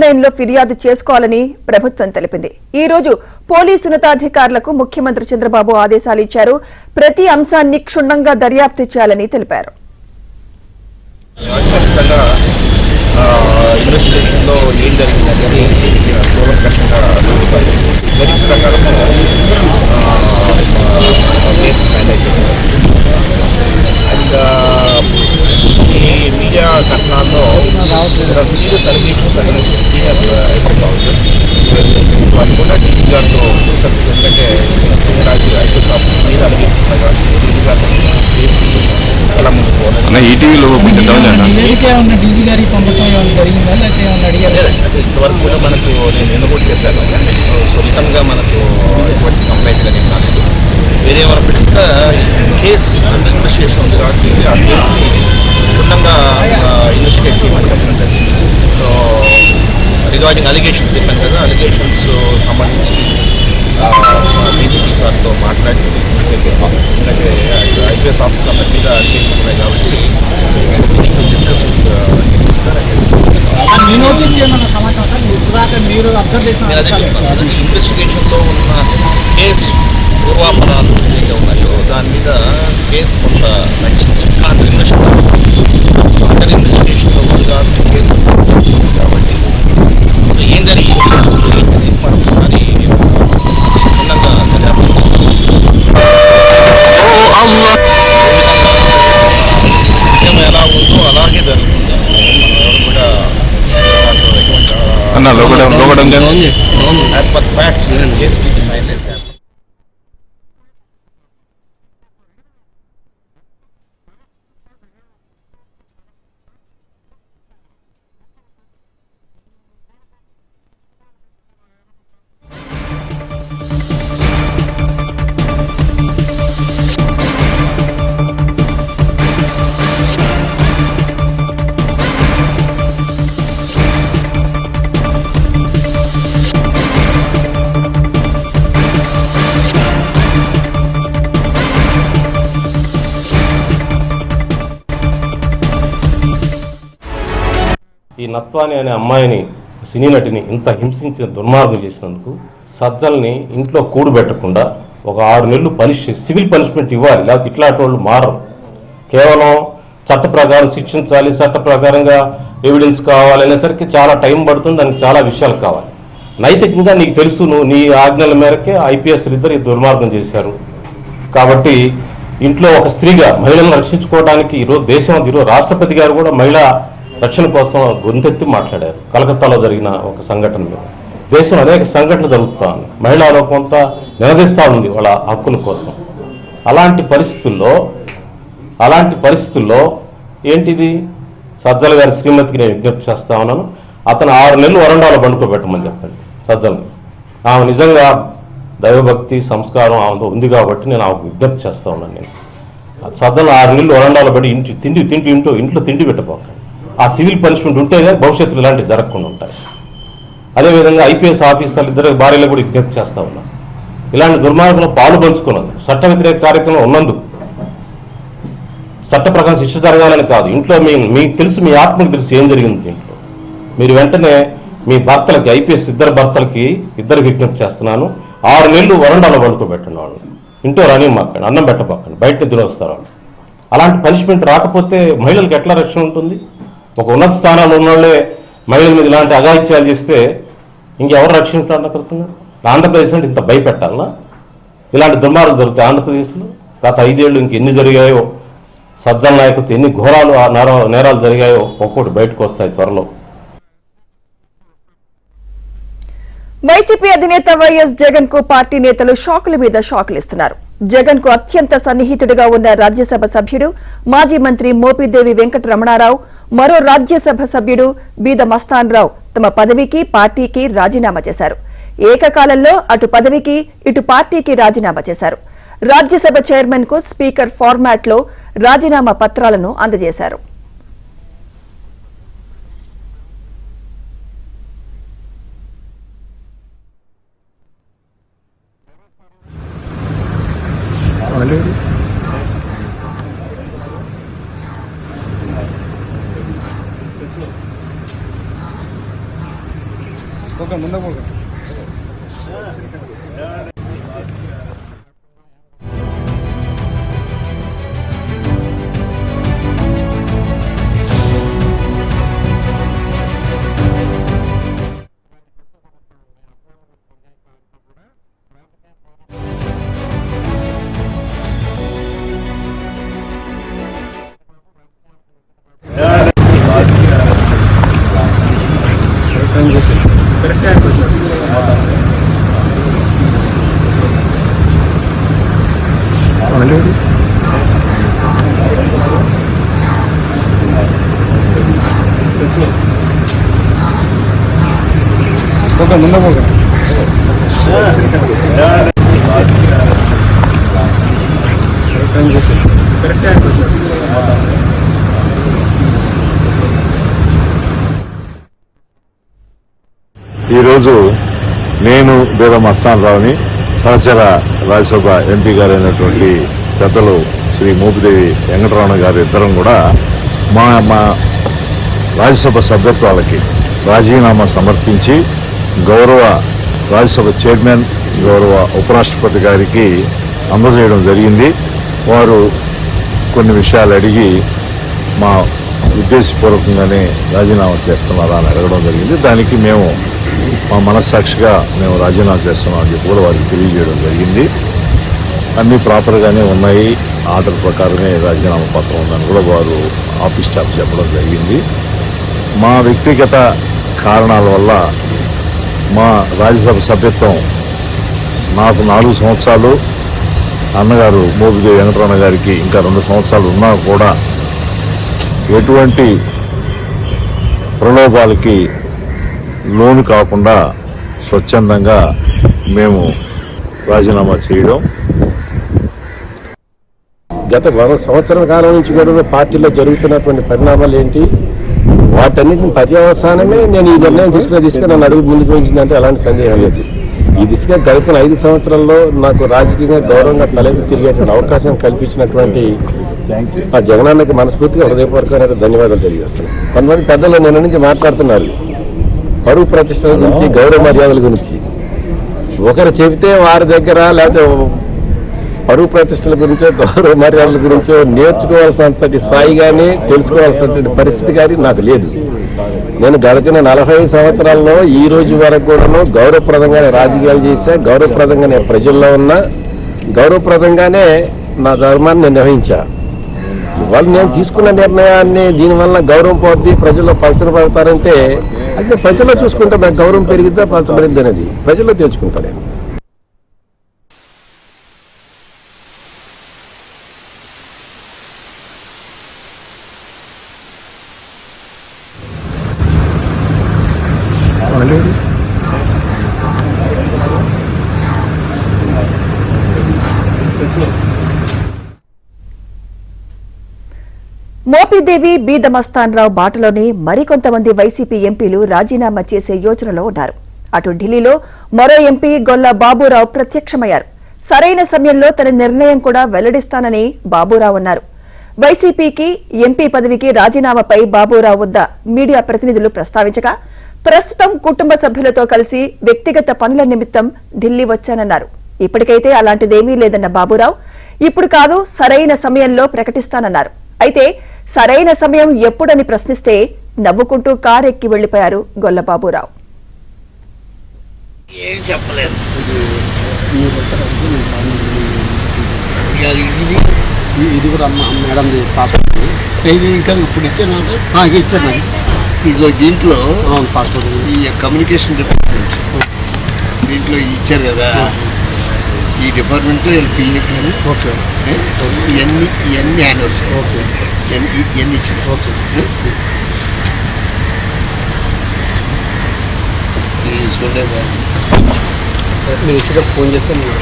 ఆన్లైన్లో ఫిర్యాదు చేసుకోవాలని ప్రభుత్వం తెలిపింది. ఈ రోజు పోలీసు ఉన్నతాధికారులకు ముఖ్యమంత్రి చంద్రబాబు ఆదేశాలు ఇచ్చారు. ప్రతి అంశాన్ని క్షుణ్ణంగా దర్యాప్తు చేయాలని తెలిపారు. ఇన్వెస్టిగేషన్లో ఏం జరిగిందని కూలంకషంగా మెరిట్స్ ప్రకారం కేసు ఫైల్ అయిపోయింది. అండ్ ఈ మీడియా కథనాల్లో serious allegations against senior IPS officers వాళ్ళు కూడా డీజీ గారితో డిస్కస్ ఎందుకంటే సీనియర్ ఐపీఎస్ ఆఫీసర్ మీద అలిగేషన్స్ ఉన్నాయి కాబట్టి డీజీ గారితో చేసి ఎలా ముందుకు పోవాలి. ఇంతవరకు కూడా మనకు నేను కూడా చెప్పాను, సొంతంగా మనకు ఎటువంటి కంప్లైంట్ కానీ కాలేదు. వేరే వరకు కూడా కేసు అండర్ ఇన్వెస్టిగేషన్ ఉంది కాబట్టి ఆ కేసుని క్షుణ్ణంగా ఇన్వెస్టిగేట్ చేయమని చెప్పడం జరిగింది. సో రిగార్డింగ్ అలిగేషన్స్ చెప్పాను కదా, అలిగేషన్స్ సంబంధించి డీజీపీ సార్తో మాట్లాడి ఎందుకంటే ఐపీఎస్ ఆఫీసర్ అందరి మీద అలిగేషన్స్ ఉన్నాయి కాబట్టి డిస్కస్ ఇన్వెస్టిగేషన్లో ఉన్న కేసు పూర్వాపరాలు ఏదైతే ఉన్నాయో దాని మీద కేసు కొంత నచ్చింది. అండర్ ఇన్వెస్టిగేషన్లో ముందుగా కేసు కాబట్టి ఏం జరిగింది మరొకసారి క్షుణ్ణంగా ఎలా ఉందో అలాగే జరుగుతుంది. కూడా as per facts case finalize చేయాలి. ఈ నత్వాని అనే అమ్మాయిని, సినీ నటిని ఇంత హింసించిన దుర్మార్గం చేసినందుకు సజ్జల్ని ఇంట్లో కూడబెట్టకుండా ఒక 6 నెలలు సివిల్ పనిష్మెంట్ ఇవ్వాలి, లేకపోతే ఇట్లాంటి వాళ్ళు మారరు. కేవలం చట్ట ప్రకారం శిక్షించాలి, చట్ట ప్రకారంగా ఎవిడెన్స్ కావాలి అనేసరికి చాలా టైం పడుతుంది, దానికి చాలా విషయాలు కావాలి. నైతికంగా నీకు తెలుసు, నువ్వు నీ ఆజ్ఞల మేరకే ఐపీఎస్లు ఇద్దరు ఈ దుర్మార్గం చేశారు. కాబట్టి ఇంట్లో ఒక స్త్రీగా మహిళలను రక్షించుకోవడానికి ఈరోజు ఈరోజు రాష్ట్రపతి గారు కూడా మహిళా రక్షణ కోసం గొంతెత్తి మాట్లాడారు. కలకత్తాలో జరిగిన ఒక సంఘటన మీద దేశంలో అనేక సంఘటనలు జరుగుతూ ఉన్నాయి. మహిళలు కొంత నిలదీస్తూ ఉంది వాళ్ళ హక్కుల కోసం. అలాంటి పరిస్థితుల్లో ఏంటిది, సజ్జల గారి శ్రీమతికి నేను విజ్ఞప్తి చేస్తా ఉన్నాను, అతను 6 నెలలు వరండాలో పండుకోబెట్టమని చెప్పండి సజ్జల్ని. ఆమె నిజంగా దైవభక్తి సంస్కారం ఆమె ఉంది కాబట్టి నేను ఆమెకు విజ్ఞప్తి చేస్తా ఉన్నాను. నేను సజ్జలు 6 నెలలు వరండాలో పెట్టి ఇంట్లో తిండి పెట్టబోకండి. ఆ సివిల్ పనిష్మెంట్ ఉంటేనే భవిష్యత్తులో ఇలాంటివి జరగకుండా ఉంటాయి. అదేవిధంగా ఐపీఎస్ ఆఫీసర్లు ఇద్దరు భార్యలు కూడా విజ్ఞప్తి చేస్తూ ఉన్నారు, ఇలాంటి దుర్మార్గంలో పాలు పంచుకున్నందుకు, చట్ట వ్యతిరేక కార్యక్రమం ఉన్నందుకు చట్ట ప్రకారం శిక్ష జరగాలని కాదు, ఇంట్లో మీకు తెలుసు, మీ ఆత్మకు తెలుసు ఏం జరిగింది ఇంట్లో. మీరు వెంటనే మీ భర్తలకి, ఐపీఎస్ ఇద్దరు భర్తలకి విజ్ఞప్తి చేస్తున్నాను, 6 నెలలు వరండాలో పండుకోబెట్టండి. వాళ్ళు ఇంట్లో రానివ్వకండి, అన్నం పెట్టబోకండి, బయట నిద్ర వస్తారు వాళ్ళు. అలాంటి పనిష్మెంట్ రాకపోతే మహిళలకు ఎట్లా రక్షణ ఉంటుంది? ఒక ఉన్నత స్థానాల్లో ఉన్నోళ్ళే మహిళల మీద ఇలాంటి అఘాయిత్యాలు చేస్తే ఇంకెవరు రక్షించాలనుకుంటున్నారు? ఆంధ్రప్రదేశ్ అంటే ఇంత భయపెట్టాలనా? ఇలాంటి దుర్మార్గాలు జరుగుతాయి ఆంధ్రప్రదేశ్లో. గత 5 ఏళ్ళు ఇంకెన్ని జరిగాయో, సజ్జల నాయకులతో ఎన్ని ఘోరాలు నేరాలు జరిగాయో ఒక్కొక్కటి బయటకు వస్తాయి త్వరలో. వైసీపీ అధినేత వైఎస్ జగన్ కు పార్టీ నేతలు షాకుల మీద షాకులు ఇస్తున్నారు. జగన్ కు అత్యంత సన్నిహితుడిగా ఉన్న రాజ్యసభ సభ్యుడు మాజీ మంత్రి మోపిదేవి వెంకటరమణారావు, మరో రాజ్యసభ సభ్యుడు బీద మస్తాన్ రావు తమ పదవికి పార్టీకి రాజీనామా చేశారు. ఏకకాలంలో అటు పదవికి ఇటు పార్టీకి రాజీనామా చేశారు. రాజ్యసభ చైర్మన్ కు స్పీకర్ ఫార్మాట్ లో రాజీనామా పత్రాలను అందజేశారు. ఈరోజు నేను బేగం మస్తాన్ రావుని సహచర రాజ్యసభ ఎంపీ గారైనటువంటి పెద్దలు శ్రీ మోపిదేవి వెంకటరమణ గారు ఇద్దరం కూడా మా రాజ్యసభ సభ్యత్వాలకి రాజీనామా సమర్పించి గౌరవ రాజ్యసభ చైర్మన్ గౌరవ ఉపరాష్ట్రపతి గారికి అందజేయడం జరిగింది. వారు కొన్ని విషయాలు అడిగి మా ఉద్దేశపూర్వకంగానే రాజీనామా చేస్తున్నారా అని అడగడం జరిగింది. దానికి మేము మా మనస్సాక్షిగా మేము రాజీనామా చేస్తున్నాం అని చెప్పి కూడా వారికి తెలియజేయడం జరిగింది. అన్నీ ప్రాపర్గానే ఉన్నాయి, ఆర్డర్ ప్రకారమే రాజీనామా పత్రం ఉందని కూడా వారు ఆఫీస్ స్టాఫ్ చెప్పడం జరిగింది. మా వ్యక్తిగత కారణాల వల్ల మా రాజ్యసభ సభ్యత్వం నాకు 4 సంవత్సరాలు, అన్నగారు మోపిదేవి వెంకటరమణ గారికి ఇంకా 2 సంవత్సరాలు ఉన్నా కూడా ఎటువంటి ప్రలోభాలకి లోను కాకుండా స్వచ్ఛందంగా మేము రాజీనామా చేయడం. గత 100 సంవత్సరాల కాలం నుంచి కూడా పార్టీలో జరుగుతున్నటువంటి పరిణామాలు ఏంటి, వాటన్నిటిని పర్యవసానమే నేను ఈ నిర్ణయం తీసుకుని నన్ను అడుగు ముందుకు వేయించిందంటే అలాంటి సందేహం లేదు. ఈ దిశగా గడిచిన 5 సంవత్సరాల్లో నాకు రాజకీయంగా గౌరవంగా తలెత్తి తిరిగేటువంటి అవకాశం కల్పించినటువంటి ఆ జగనన్నకి మనస్ఫూర్తిగా హృదయపూర్వకమైన ధన్యవాదాలు తెలియజేస్తున్నాను. కొంతమంది పెద్దలు నిన్న నుంచి మాట్లాడుతున్నారు పరువు ప్రతిష్టల గురించి, గౌరవ మర్యాదల గురించి. ఒకరు చెబితే వారి దగ్గర లేకపోతే పరువు ప్రతిష్టల గురించో గౌరవ మర్యాదల గురించో నేర్చుకోవాల్సినంతటి స్థాయి కానీ తెలుసుకోవాల్సినటువంటి పరిస్థితి కానీ నాకు లేదు. నేను గడిచిన 45 సంవత్సరాల్లో ఈ రోజు వరకు కూడాను గౌరవప్రదంగానే రాజకీయాలు చేశా, గౌరవప్రదంగానే ప్రజల్లో ఉన్నా, గౌరవప్రదంగానే నా ధర్మాన్ని నేను నిర్వహించా. ఇవాళ నేను తీసుకున్న నిర్ణయాన్ని దీనివల్ల గౌరవం పోద్ది, ప్రజల్లో పలసన పడతారంటే అది ప్రజల్లో చూసుకుంటే నాకు గౌరవం పెరిగిద్దా పలసపడిద్ది అనేది ప్రజల్లో తెలుసుకుంటాను. మోపిదేవి బీదమస్తాన్ రావు బాటలోనే మరికొంతమంది వైసీపీ ఎంపీలు రాజీనామా చేసే యోచనలో ఉన్నారు. అటు ఢిల్లీలో మరో ఎంపీ గొల్ల బాబురావు ప్రత్యక్షమయ్యారు. సరైన సమయంలో తన నిర్ణయం కూడా వెల్లడిస్తానని బాబురావు అన్నారు. వైసీపీకి ఎంపీ పదవికి రాజీనామాపై బాబురావు వద్ద మీడియా ప్రతినిధులు ప్రస్తావించగా ప్రస్తుతం కుటుంబ సభ్యులతో కలిసి వ్యక్తిగత పనుల నిమిత్తం ఢిల్లీ వచ్చానన్నారు. ఇప్పటికైతే అలాంటిదేమీ లేదన్న బాబురావు ఇప్పుడు కాదు సరైన సమయంలో ప్రకటిస్తానన్నారు. అయితే సరైన సమయం ఎప్పుడని ప్రశ్నిస్తే నవ్వుకుంటూ కారెక్కి వెళ్లిపోయారు గొల్ల బాబురావు. ఏం చెప్పలేదు. ఇది కూడా మేడం పాస్పోర్ట్ ఇంకా ఇప్పుడు ఇచ్చాను ఇచ్చాను. ఇదిగో దీంట్లో పాస్పోర్ట్ ఈ కమ్యూనికేషన్ డిపార్ట్మెంట్ దీంట్లో ఇచ్చారు కదా, ఈ డిపార్ట్మెంట్లో పిఎపి ఓకే ఇవన్నీ యాన్యువల్స్ ఓకే ఇవన్నీ ఇచ్చారు. ఓకే తీసుకుంటే మీరు ఇచ్చేటప్పుడు ఫోన్ చేస్తే మీరు